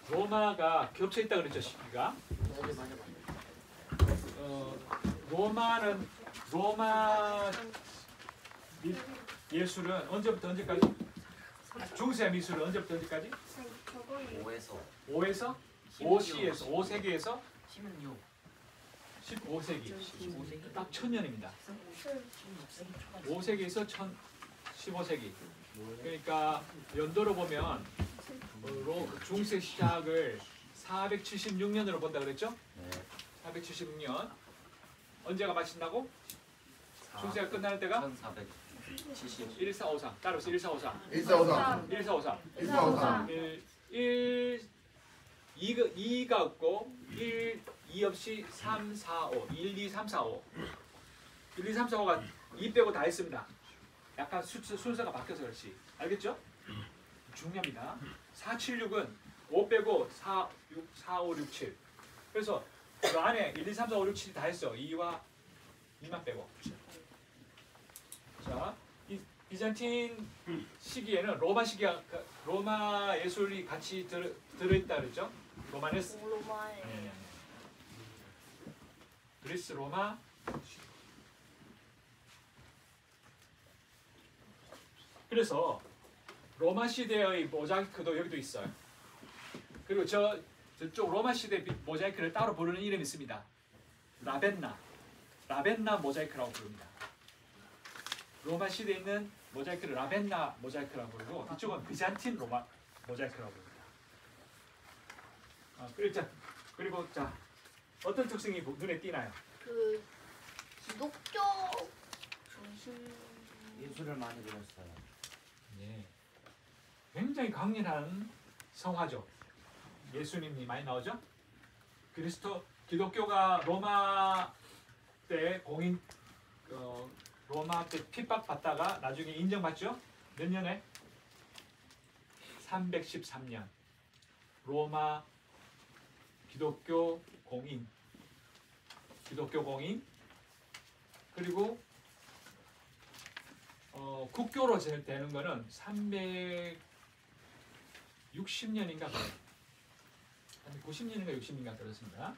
로마가 겹쳐 있다 그랬죠, 시기가. 로마 예술은 언제부터 언제까지? 중세 미술은 언제부터 언제까지? 5에서 5세기에서 15세기. 딱 1000년입니다. 5세기에서 15세기. 그러니까 연도로 보면 중세 시작을 476년으로 본다 그랬죠? 476년. 언제가 마친다고? 중세가 끝나는 때가? 1470. 1453. 따라서 1453. 1453. 1453. 1453. 2가 없고 2 없이 3, 4, 5. 1, 2, 3, 4, 5. 1, 2, 3, 4, 5가 2 빼고 다 했습니다. 약간 순서가 바뀌어서 그렇지. 알겠죠? 중요합니다. 476은 5 빼고 4, 5, 6, 7. 그래서 그 안에 1, 2, 3, 4, 5, 6, 7이 다 했어. 2만 빼고. 자, 이 비잔틴 시기에는 로마 예술이 같이 들어있다 그랬죠? 로마네스. 네. 그리스 로마. 그래서 로마 시대의 모자이크도 여기도 있어요. 그리고 저쪽 로마 시대 모자이크를 따로 부르는 이름이 있습니다. 라벤나 모자이크라고 부릅니다. 로마 시대에 있는 모자이크를 라벤나 모자이크라고 부르고 이쪽은 비잔틴 로마 모자이크라고 부릅니다. 그리고 어떤 특징이 눈에 띄나요? 그 기독교 중심 예술을 많이 그렸어요. 네. 굉장히 강렬한 성화죠. 예수님이 많이 나오죠. 기독교가 로마 때 로마 때 핍박받다가 나중에 인정받죠. 몇 년에? 313년. 로마 기독교 공인. 그리고 국교로 되는 거는 360년인가 그래요. 한 90년인가 60년인가 그렇습니다.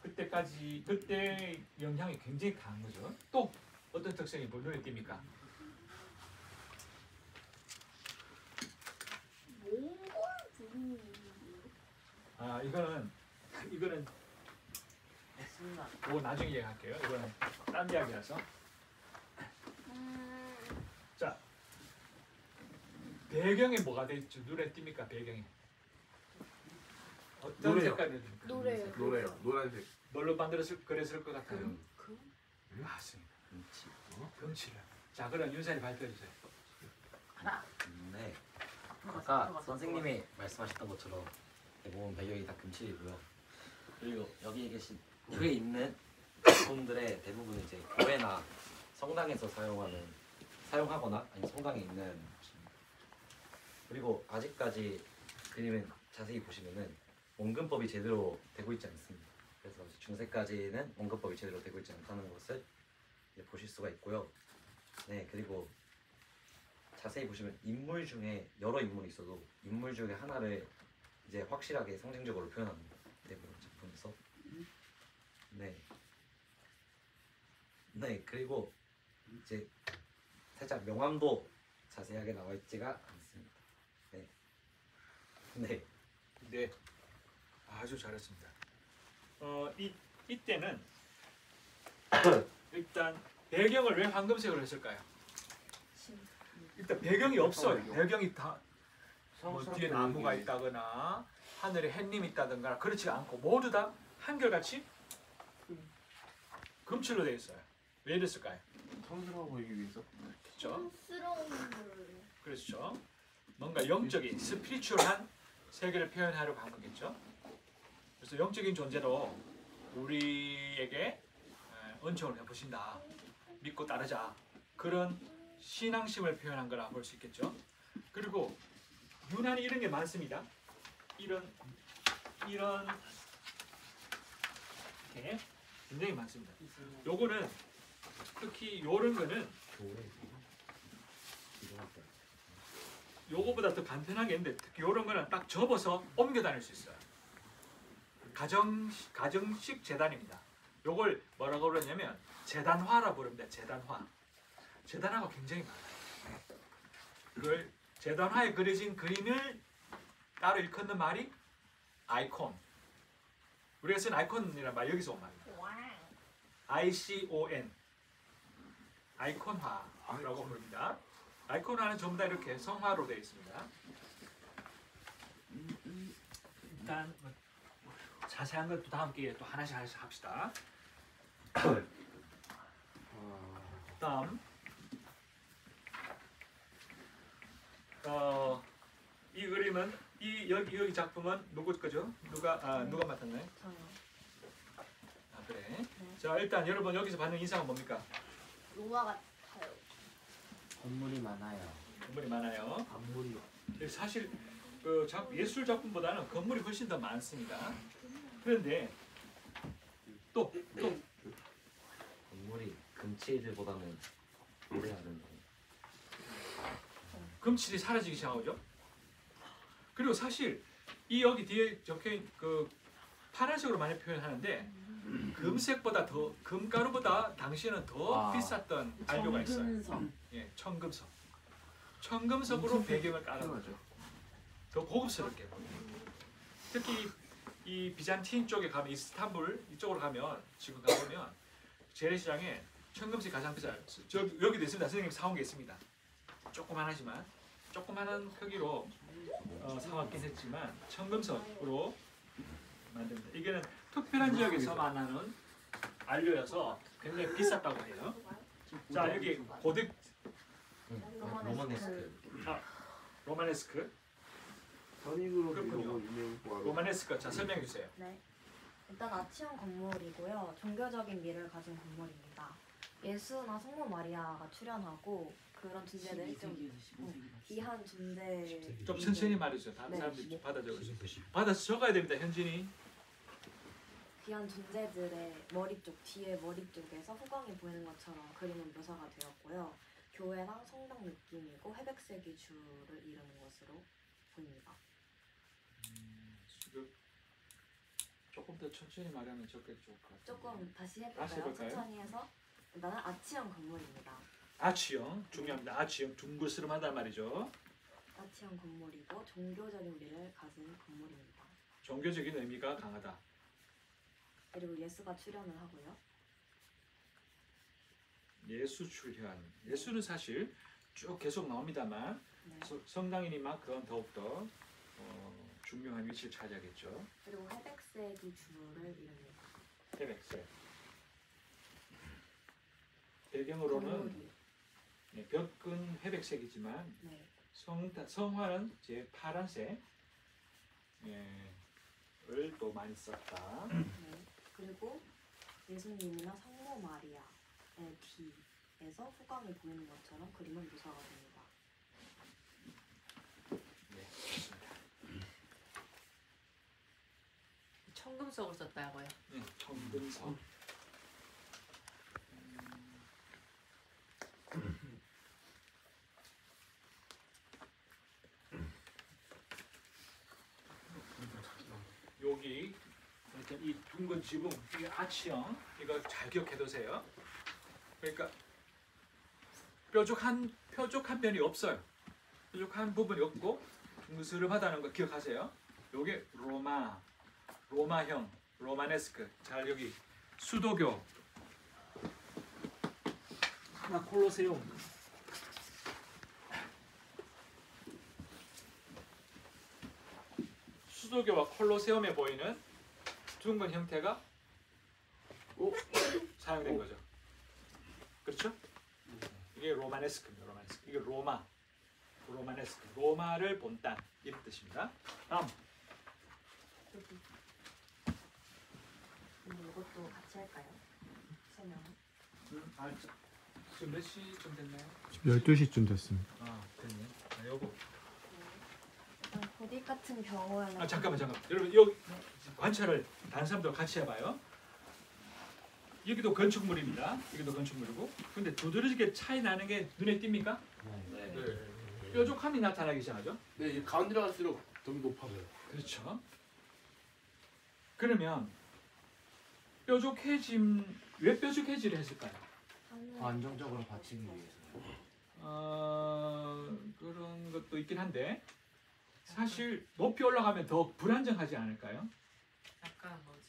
그때 영향이 굉장히 강한 거죠. 또 어떤 특성이 눈에 띕니까? 몽골 분이 이거는 그거 나중에 얘기할게요. 이거는 딴 이야기라서. 자, 배경에 뭐가 되죠? 눈에 띕니까? 배경에 어떤 노래요. 색깔이 됩니까? 노래요. 노란색. 뭘로 그랬을 것 같아요? 맞습니다. 금치를. 자, 그럼 윤산이 발표해 주세요. 네. 아까 선생님이 말씀하셨던 것처럼 대부분 배경이 다 금칠이고요. 그리고 여기에 있는 분들의 대부분 이제 교회나 성당에서 사용하거나 아니 성당에 있는 것입니다. 그리고 아직까지 그림을 자세히 보시면은 원근법이 제대로 되고 있지 않습니다. 그래서 중세까지는 원근법이 제대로 되고 있지 않다는 것을 이제 보실 수가 있고요. 네, 그리고 자세히 보시면 인물 중에 여러 인물이 있어도 인물 중에 하나를 이제 확실하게 상징적으로 표현합니다. 대부분 작품에서. 네, 그리고 이제 살짝 명암도 자세하게 나와 있지가 않습니다. 네, 아주 잘했습니다. 이때는 일단 배경을 왜 황금색으로 했을까요? 일단 배경이 없어요. 배경이 다 뒤에 나무가 있다거나 하늘에 햇님이 있다든가 그렇지 않고 모두 다 한결같이 금칠로 되어 있어요. 왜 이랬을까요? 성스러워 보이기 위해서. 그렇죠? 촌스러운 걸 그렇죠. 뭔가 영적인 스피리추얼한 세계를 표현하려고 한 거겠죠. 그래서 영적인 존재로 우리에게 은총을 베푸신다. 믿고 따르자. 그런 신앙심을 표현한 거라 볼 수 있겠죠. 그리고 유난히 이런 게 많습니다. 이런 이렇게 굉장히 많습니다. 요거는 특히 요런 거는 요거보다 더 간편하게 있는데 특히 이런 거는 딱 접어서 옮겨 다닐 수 있어요. 가정식 재단입니다. 요걸 뭐라고 그러냐면 재단화라 부릅니다. 재단화. 재단화가 굉장히 많아요. 그걸 재단화에 그려진 그림을 따로 일컫는 말이 아이콘. 우리가 쓴 아이콘이란 말 여기서 온 말입니다. ICON. 아이콘화라고 부릅니다. 아이콘화는 전부 다 이렇게 성화로 되어 있습니다. 일단 자세한 것도 다음 기회에 또 하나씩 합시다. 다음 이 그림은 여기 작품은 누구 거죠? 누가 맡았나요? 저요. 그래. 네. 자 일단 여러분 여기서 받는 인상은 뭡니까? 로마 같아요. 건물이 많아요. 건물이 많아요. 앞물이 사실 예술 작품보다는 건물이 훨씬 더 많습니다. 그런데 또 건물이 금칠보다는 오래 하는데. 금칠이 사라지기 시작하죠. 그리고 사실 이 여기 뒤에 적혀있는 그 파란색으로 많이 표현하는데 금색보다 더 금가루보다 당시에는 더 비쌌던 안료가 있어요. 청금석. 예, 청금석. 청금석으로 배경을 깔아놓죠. 필요하죠. 더 고급스럽게. 특히 이 비잔틴 쪽에 가면 이스탄불 이쪽으로 가면 지금 가보면 재래시장에 청금석이 가장 비싸요. 여기도 있습니다. 선생님 사온 게 있습니다. 조그만하지만 조그만한 크기로 사왔긴 했지만 청금석으로 만듭니다. 이게는 특별한 지역에서만 하는 안료여서 굉장히 비쌌다고 해요. 자 여기 고딕 로마네스크. 로마네스크. 선익으로 그렇군요. 이러고 있는 거 로마네스크. 자 설명해 주세요. 네. 일단 아치형 건물이고요. 종교적인 미를 가진 건물입니다. 예수나 성모 마리아가 출연하고 그런 존재들이 좀 귀한 존재. 좀 천천히 말해주세요. 다른 네. 사람들이 좀 받아 적어주세요. 받아서 적어야 됩니다. 현진이. 귀한 존재들의 머리 쪽 뒤에 머리 쪽에서 후광이 보이는 것처럼 그림은 묘사가 되었고요. 교회랑 성당 느낌이고 회백색이 주를 이루는 것으로 보입니다. 조금 더 천천히 말하면 적게 좋을 것 같아요. 조금 다시 다시 해볼까요? 해볼까요? 천천히 해서 일단은 아치형 건물입니다. 아치형 중요합니다. 아치형 둥글스름하단 말이죠. 아치형 건물이고 종교적인 미를 가진 건물입니다. 종교적인 의미가 강하다. 그리고 예수가 출연을 하고요. 예수 출현. 예수는 사실 쭉 계속 나옵니다만 네. 성당이니만큼 더욱더 중요한 위치를 차지하겠죠. 그리고 회백색이 주를 이룹니다. 태백색. 배경으로는 건물이. 벽은 회백색이지만 네. 성화는 제 파란색 을 또 많이 썼다. 네. 그리고 예수님이나 성모 마리아의 뒤에서 후광이 보이는 것처럼 그림은 묘사가 됩니다. 네, 좋습니다. 청금석을 썼다고요. 청금석. 여기 일단 이 둥근 지붕, 이게 아치형, 이거 잘 기억해두세요. 그러니까 뾰족한 면이 없어요. 뾰족한 부분이 없고 둥그스름하다는 거 기억하세요. 요게 로마형, 로마네스크. 잘 여기 수도교, 하나 콜로세움. 수도교와 콜로세움에 보이는 둥근 형태가 사용된 거죠. 그렇죠? 이게 로마네스크입니다. 로마네스크. 이게 로마네스크. 로마를 본딴 이런 뜻입니다. 다음. 이것도 같이 할까요? 설명. 지금 몇 시쯤 됐나요? 12시쯤 됐습니다. 됐네. 요거. 일단 고딕 같은 경우에는 잠깐만. 여러분 여기 관찰을 다른 사람들 같이 해봐요. 여기도 건축물입니다. 여기도 건축물이고. 근데 두드러지게 차이 나는 게 눈에 띕니까? 네. 네. 뾰족함이 나타나기 시작하죠. 네, 이 가운데로 갈수록 좀 높아져요. 그렇죠. 그러면 뾰족해짐 왜 뾰족해지를 했을까요? 하늘 안정적으로 받치기 위해서. 그런 것도 있긴 한데 사실 높이 올라가면 더 불안정하지 않을까요? 약간 뭐지?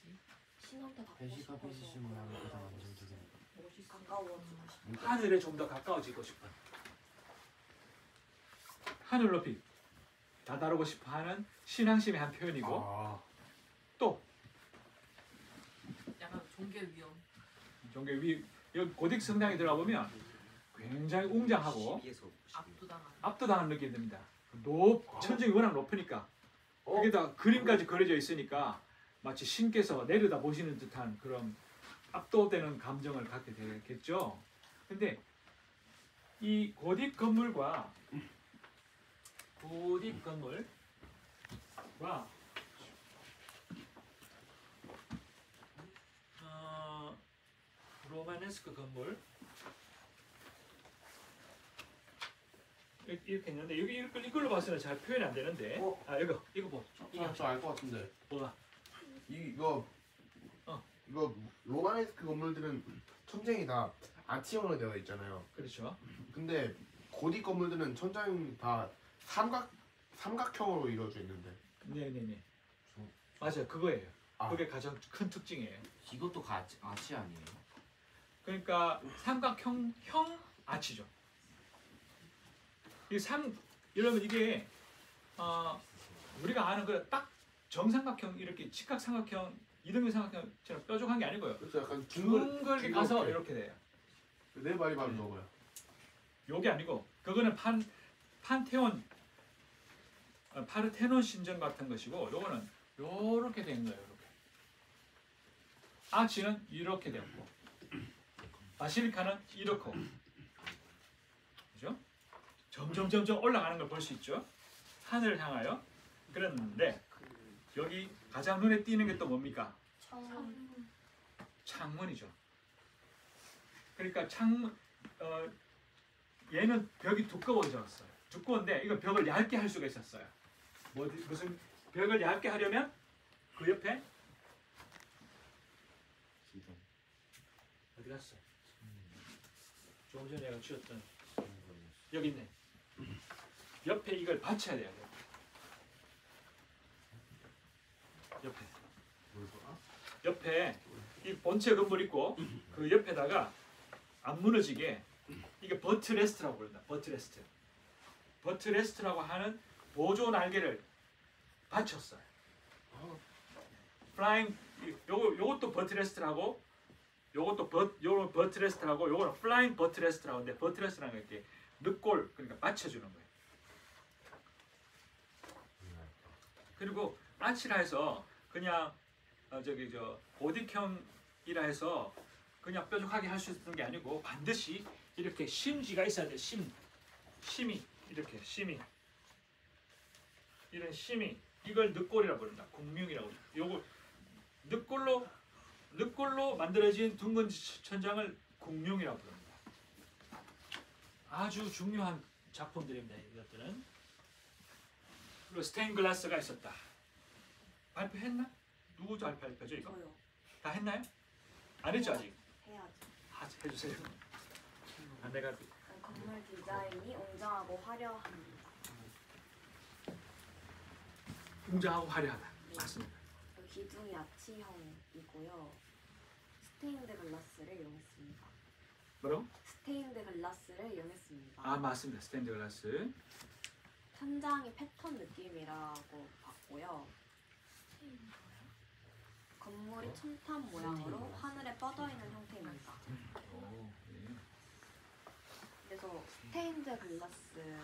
신한테 갖고 배시가 싶어서 배시시 모양이 가장 안정적인. 가까워지고 싶어. 하늘에 좀 더 가까워지고 싶어요. 하늘 높이 다다르고 싶어하는 신앙심의 한 표현이고 아, 또 약간 종교 위험. 종교 위 여기 고딕 성당에 들어가 보면 굉장히 웅장하고 12에서 12. 압도당하는. 압도당하는 느낌이 듭니다. 천정이 워낙 높으니까 어? 여기다 그림까지 그려져 있으니까 마치 신께서 내려다 보시는 듯한 그런 압도되는 감정을 갖게 되겠죠. 근데 이 고딕 건물과 로마네스크 건물 이렇게 있는데 여기 이걸로 봐서는 잘 표현이 안 되는데 이거 뭐 저알 것 같은데. 뭐가 이거 어. 이거 로마네스크 건물들은 천장이 다 아치형으로 되어 있잖아요. 그렇죠. 근데 고딕 건물들은 천장이 다 삼각형으로 이루어져 있는데. 네네네 맞아요 그거예요. 아. 그게 가장 큰 특징이에요. 이것도 아치 아니에요? 그러니까 삼각형 아치죠. 여러분 이게 우리가 아는 그 딱 정삼각형 이렇게 직각삼각형 이등변 삼각형처럼 뾰족한 게 아니고요. 그래서 약간 둥글게 가서 이렇게 돼요. 내 말이 바로 저거야. 요게 아니고 그거는 판테온 파르테논 신전 같은 것이고 요거는 요렇게 된 거예요. 이렇게 아치는 이렇게 되었고 바실리카는 이렇고 그죠? 점점 올라가는 걸 볼 수 있죠. 하늘을 향하여. 그런데 여기 가장 눈에 띄는 게 또 뭡니까? 창문 창문이죠. 그러니까 얘는 벽이 두꺼워졌어요. 두꺼운데 이거 벽을 얇게 할 수가 있었어요. 무슨 벽을 얇게 하려면 그 옆에 어디 갔어? 조금 전에 내가 치웠던 여기 있네. 옆에 이걸 받쳐야 돼요. 옆에 이 본체 건물 있고 그 옆에다가 안 무너지게 이게 버트레스트라고 부른다. 버트레스트라고 하는 보조 날개를 받쳤어요. 플라잉 요것도 버트레스트라고 요것도 버트레스트라고 요거는 플라잉 버트레스트라고 하는데 버트레스트라는 게 이렇게 늑골 그러니까 받쳐주는 거예요. 그리고 아치라 해서 그냥 고딕형이라 해서 그냥 뾰족하게 할 수 있는 게 아니고 반드시 이렇게 심지가 있어야 돼. 심이 이렇게 이런 심이 이걸 늑골이라고 부른다. 궁명이라고. 요거 늑골로 만들어진 둥근 천장을 궁명이라고 부릅니다. 아주 중요한 작품들입니다. 이것들은. 그리고 스테인 글라스가 있었다. 발표했나? 누구 발표죠 이거? 저요. 다 했나요? 안 했죠 아직? 해야지. 해주세요. 내가 건물 디자인이 웅장하고 화려합니다. 웅장하고 화려하다. 네. 맞습니다. 기둥이 아치형이고요. 스테인드 글라스를 이용했습니다. 뭐라고? 스테인드 글라스를 이용했습니다. 아 맞습니다. 스테인드 글라스. 천장이 패턴 느낌이라고 봤고요. 건물이 첨탑 모양으로 하늘에 뻗어 있는 형태입니다. 오, 예. 그래서 스테인드 글라스는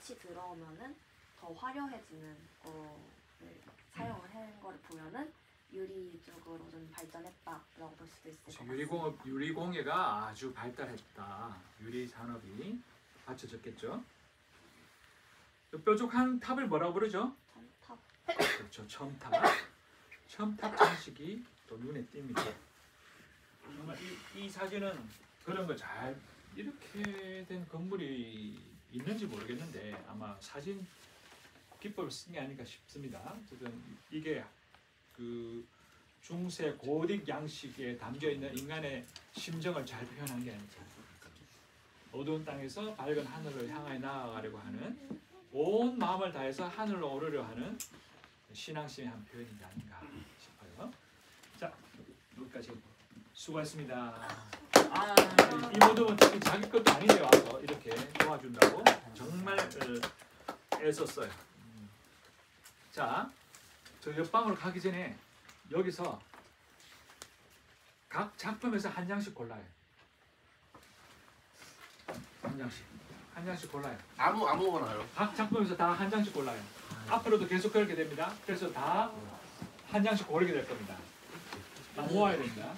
빛이 들어오면은 더 화려해지는 거를 사용을 한 거를 보면은 유리 쪽으로 좀 발전했다라고 볼 수도 있을 것 같습니다. 유리공예가 아주 발달했다. 유리 산업이 받쳐졌겠죠. 뾰족한 탑을 뭐라고 부르죠? 첨탑. 그렇죠. 첨탑 장식이 또 눈에 띕니다. 정말 이 사진은 그런 거 잘 이렇게 된 건물이 있는지 모르겠는데 아마 사진 기법을 쓴 게 아닌가 싶습니다. 어쨌든 이게 그 중세 고딕 양식에 담겨 있는 인간의 심정을 잘 표현한 게 아닐까. 어두운 땅에서 밝은 하늘을 향하여 나아가려고 하는 온 마음을 다해서 하늘로 오르려 하는 신앙심의 한 표현이지 아닌가 싶어요. 자, 여기까지 수고하셨습니다. 아, 이 모두는 특히 자기 것도 아닌데 와서 이렇게 도와준다고 정말 애썼어요. 자, 저 옆방으로 가기 전에 여기서 각 작품에서 한 장씩 골라요. 한 장씩 골라요. 아무거나요. 각 작품에서 다 한 장씩 골라요. 앞으로도 계속 그렇게 됩니다. 그래서 다 한 장씩 고르게 될 겁니다. 다 모아야 됩니다.